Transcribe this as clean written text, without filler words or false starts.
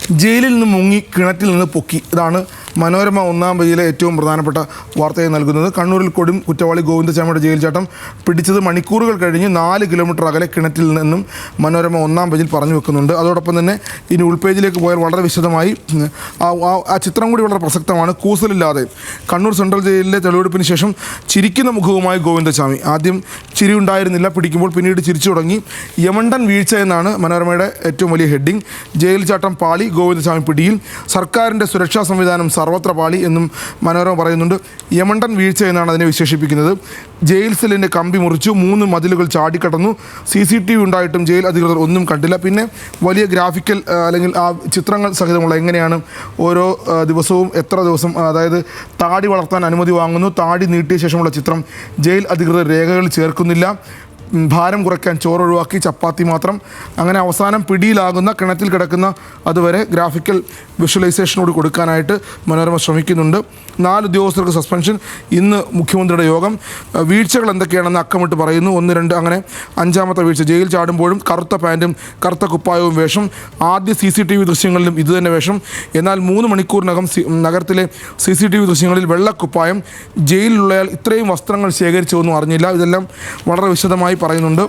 ജയിലിൽ നിന്ന് മുങ്ങി കിണറ്റിൽ നിന്ന് പൊക്കി. ഇതാണ് മനോരമ ഒന്നാം പേജിലെ ഏറ്റവും പ്രധാനപ്പെട്ട വാർത്തയായി നൽകുന്നത്. കണ്ണൂരിൽ കൊടും കുറ്റവാളി ഗോവിന്ദചാമിയുടെ ജയിൽ ചാട്ടം പിടിച്ചത് മണിക്കൂറുകൾ കഴിഞ്ഞ് 4 കിലോമീറ്റർ അകലെ കിണറ്റിൽ നിന്നും മനോരമ ഒന്നാം പേജിൽ പറഞ്ഞു വെക്കുന്നുണ്ട്. അതോടൊപ്പം തന്നെ ഇനി ഉൾപേജിലേക്ക് പോയാൽ വളരെ വിശദമായി ആ ചിത്രം കൂടി വളരെ പ്രസക്തമാണ്. കൂസലില്ലാതെ കണ്ണൂർ സെൻട്രൽ ജയിലിലെ തെളിവെടുപ്പിന് ശേഷം ചിരിക്കുന്ന മുഖവുമായി ഗോവിന്ദചാമി. ആദ്യം ചിരി ഉണ്ടായിരുന്നില്ല, പിടിക്കുമ്പോൾ പിന്നീട് ചിരിച്ചു തുടങ്ങി. യമണ്ടൻ വീഴ്ച എന്നാണ് മനോരമയുടെ ഏറ്റവും വലിയ ഹെഡിങ്. ജയിൽ ചാട്ടം പാളി, ഗോവിന്ദചാമി പിടിയിൽ. സർക്കാരിൻ്റെ സുരക്ഷാ സംവിധാനം സർവത്ര പാളി എന്നും മനോരമ പറയുന്നുണ്ട്. യമണ്ടൻ വീഴ്ച എന്നാണ് അതിനെ വിശേഷിപ്പിക്കുന്നത്. ജയിൽ സെല്ലിൻ്റെ കമ്പി മുറിച്ചു, 3 മതിലുകൾ ചാടിക്കടന്നു. CCTV ഉണ്ടായിട്ടും ജയിൽ അധികൃതർ ഒന്നും കണ്ടില്ല. പിന്നെ വലിയ ഗ്രാഫിക്കൽ അല്ലെങ്കിൽ ആ ചിത്രങ്ങൾ സഹിതമുള്ള എങ്ങനെയാണ് ഓരോ ദിവസവും എത്ര ദിവസം, അതായത് താടി വളർത്താൻ അനുമതി വാങ്ങുന്നു, താടി നീട്ടിയ ശേഷമുള്ള ചിത്രം. ജയിൽ അധികൃതർ രേഖകൾ ചേർക്കുന്നില്ല, ഭാരം കുറയ്ക്കാൻ ചോറ് ഒഴിവാക്കി, ചപ്പാത്തി മാത്രം. അങ്ങനെ അവസാനം പിടിയിലാകുന്ന കിണറ്റിൽ കിടക്കുന്ന അതുവരെ ഗ്രാഫിക്കൽ വിഷ്വലൈസേഷനോട് കൊടുക്കാനായിട്ട് മനോരമ ശ്രമിക്കുന്നുണ്ട്. 4 ഉദ്യോഗസ്ഥർക്ക് സസ്പെൻഷൻ. ഇന്ന് മുഖ്യമന്ത്രിയുടെ യോഗം. വീഴ്ചകൾ എന്തൊക്കെയാണെന്ന് അക്കമിട്ട് പറയുന്നു. 1, 2 അങ്ങനെ 5ാമത്തെ വീഴ്ച. ജയിൽ ചാടുമ്പോഴും കറുത്ത പാൻറ്റും കറുത്ത കുപ്പായവും വേഷം. ആദ്യ CCTV ദൃശ്യങ്ങളിലും ഇതുതന്നെ വേഷം. എന്നാൽ 3 മണിക്കൂറിനകം നഗരത്തിലെ CCTV ദൃശ്യങ്ങളിൽ വെള്ളക്കുപ്പായം. ജയിലിലുള്ളയാൾ ഇത്രയും വസ്ത്രങ്ങൾ ശേഖരിച്ചുവെന്നും അറിഞ്ഞില്ല. ഇതെല്ലാം വളരെ വിശദമായി പറയുന്നുണ്ട്.